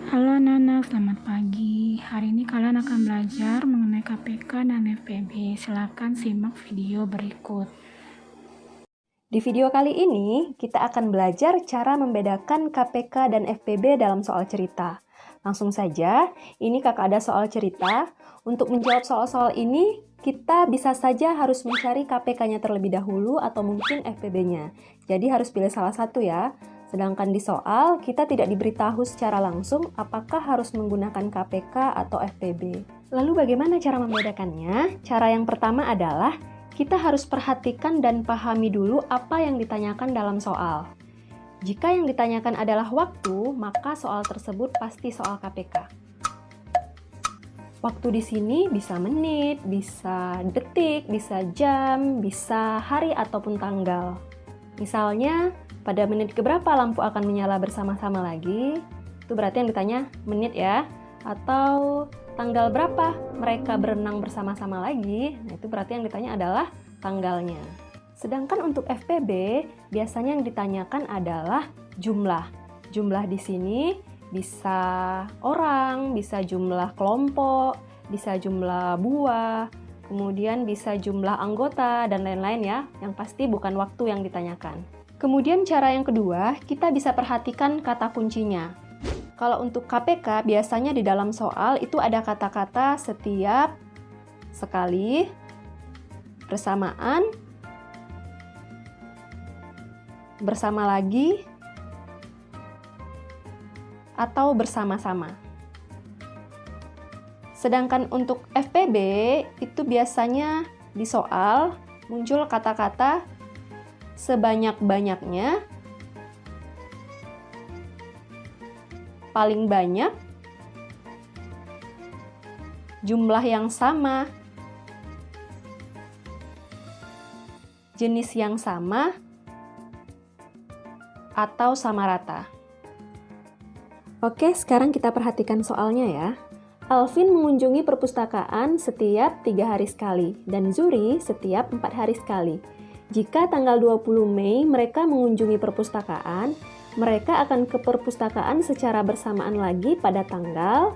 Halo anak-anak, selamat pagi. Hari ini kalian akan belajar mengenai KPK dan FPB. Silakan simak video berikut. Di video kali ini, kita akan belajar cara membedakan KPK dan FPB dalam soal cerita. Langsung saja, ini kakak ada soal cerita. Untuk menjawab soal-soal ini, kita bisa saja harus mencari KPK-nya terlebih dahulu atau mungkin FPB-nya. Jadi harus pilih salah satu ya. Sedangkan di soal, kita tidak diberitahu secara langsung apakah harus menggunakan KPK atau FPB. Lalu bagaimana cara membedakannya? Cara yang pertama adalah kita harus perhatikan dan pahami dulu apa yang ditanyakan dalam soal. Jika yang ditanyakan adalah waktu, maka soal tersebut pasti soal KPK. Waktu di sini bisa menit, bisa detik, bisa jam, bisa hari ataupun tanggal. Misalnya, pada menit keberapa lampu akan menyala bersama-sama lagi? Itu berarti yang ditanya menit ya. Atau tanggal berapa mereka berenang bersama-sama lagi? Nah, itu berarti yang ditanya adalah tanggalnya. Sedangkan untuk FPB, biasanya yang ditanyakan adalah jumlah. Jumlah di sini bisa orang, bisa jumlah kelompok, bisa jumlah buah, kemudian bisa jumlah anggota, dan lain-lain ya. Yang pasti bukan waktu yang ditanyakan. Kemudian cara yang kedua, kita bisa perhatikan kata kuncinya. Kalau untuk KPK, biasanya di dalam soal itu ada kata-kata setiap, sekali, bersamaan, bersama lagi, atau bersama-sama. Sedangkan untuk FPB, itu biasanya di soal muncul kata-kata sebanyak-banyaknya, paling banyak, jumlah yang sama, jenis yang sama, atau sama rata. Oke, sekarang kita perhatikan soalnya ya. Alvin mengunjungi perpustakaan setiap 3 hari sekali, dan Zuri setiap 4 hari sekali. Jika tanggal 20 Mei mereka mengunjungi perpustakaan, mereka akan ke perpustakaan secara bersamaan lagi pada tanggal.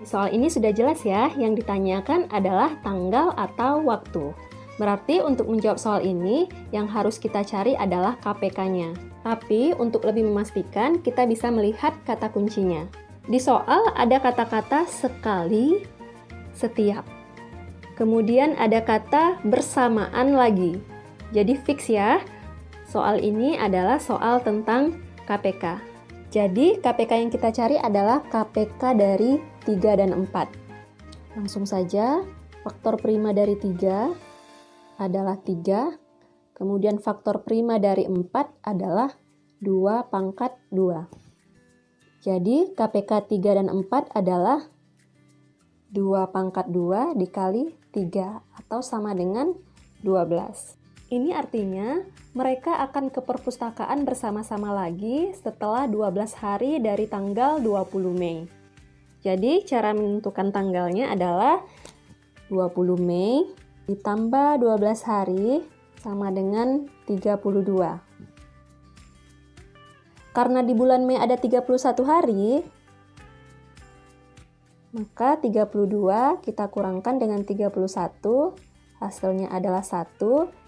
Soal ini sudah jelas ya, yang ditanyakan adalah tanggal atau waktu. Berarti untuk menjawab soal ini, yang harus kita cari adalah KPK-nya. Tapi untuk lebih memastikan, kita bisa melihat kata kuncinya. Di soal ada kata-kata sekali, setiap. Kemudian ada kata bersamaan lagi. Jadi fix ya, soal ini adalah soal tentang KPK. Jadi KPK yang kita cari adalah KPK dari 3 dan 4. Langsung saja, faktor prima dari 3 adalah 3. Kemudian faktor prima dari 4 adalah 2 pangkat 2. Jadi KPK 3 dan 4 adalah 2 pangkat 2 dikali 3 atau sama dengan 12. Ini artinya mereka akan ke perpustakaan bersama-sama lagi setelah 12 hari dari tanggal 20 Mei. Jadi cara menentukan tanggalnya adalah 20 Mei ditambah 12 hari sama dengan 32. Karena di bulan Mei ada 31 hari, maka 32 kita kurangkan dengan 31, hasilnya adalah 1.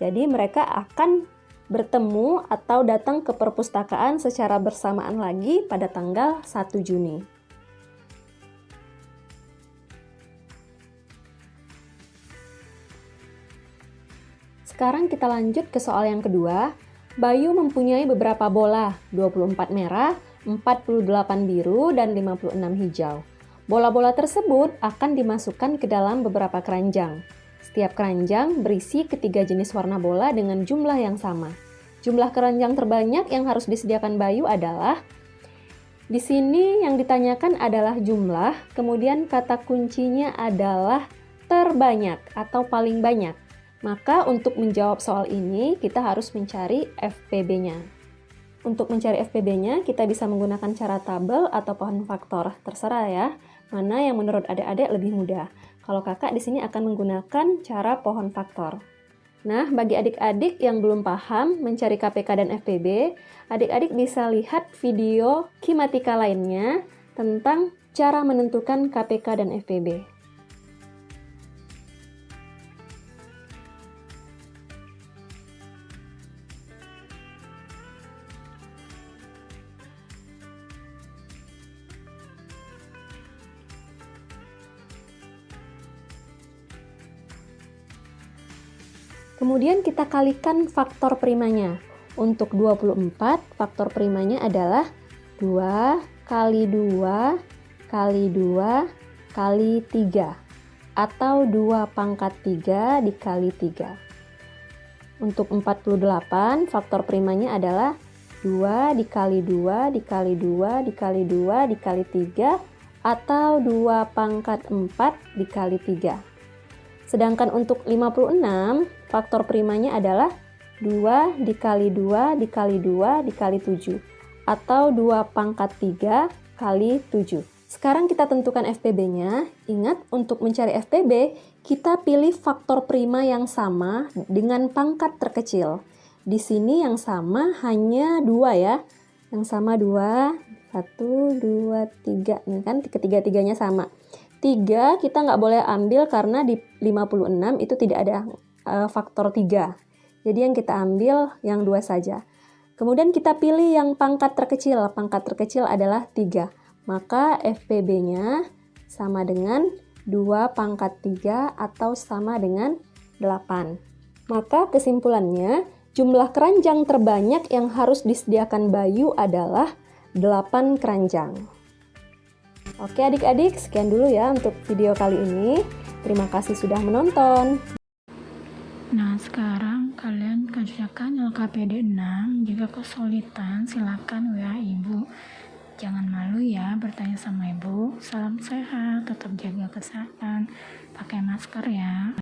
Jadi mereka akan bertemu atau datang ke perpustakaan secara bersamaan lagi pada tanggal 1 Juni. Sekarang kita lanjut ke soal yang kedua. Bayu mempunyai beberapa bola, 24 merah, 48 biru, dan 56 hijau. Bola-bola tersebut akan dimasukkan ke dalam beberapa keranjang. Setiap keranjang berisi ketiga jenis warna bola dengan jumlah yang sama. Jumlah keranjang terbanyak yang harus disediakan Bayu adalah, di sini yang ditanyakan adalah jumlah, kemudian kata kuncinya adalah terbanyak atau paling banyak. Maka untuk menjawab soal ini, kita harus mencari FPB-nya. Untuk mencari FPB-nya, kita bisa menggunakan cara tabel atau pohon faktor. Terserah ya, mana yang menurut adik-adik lebih mudah. Kalau kakak di sini akan menggunakan cara pohon faktor. Nah, bagi adik-adik yang belum paham mencari KPK dan FPB, adik-adik bisa lihat video Kimatika lainnya tentang cara menentukan KPK dan FPB. Kemudian kita kalikan faktor primanya. Untuk 24, faktor primanya adalah 2 kali 2 kali 2 kali 3 atau 2 pangkat 3 dikali 3. Untuk 48, faktor primanya adalah 2 dikali 2 dikali 2 dikali 2 dikali 3 atau 2 pangkat 4 dikali 3. Sedangkan untuk 56, faktor primanya adalah 2 dikali 2 dikali 2 dikali 7 atau 2 pangkat 3 kali 7. Sekarang kita tentukan FPB-nya. Ingat, untuk mencari FPB, kita pilih faktor prima yang sama dengan pangkat terkecil. Di sini yang sama hanya 2 ya. Yang sama 2, 1, 2, 3. Ini kan ketiga-tiganya sama. 3 kita nggak boleh ambil karena di 56 itu tidak ada faktor 3. Jadi yang kita ambil yang 2 saja. Kemudian kita pilih yang pangkat terkecil. Pangkat terkecil adalah 3. Maka FPB-nya sama dengan 2 pangkat 3 atau sama dengan 8. Maka kesimpulannya, jumlah keranjang terbanyak yang harus disediakan Bayu adalah 8 keranjang. Oke adik-adik, sekian dulu ya untuk video kali ini. Terima kasih sudah menonton. Nah, sekarang kalian kerjakan LKPD 6. Jika kesulitan, silakan WA Ibu. Jangan malu ya bertanya sama Ibu. Salam sehat, tetap jaga kesehatan, pakai masker ya.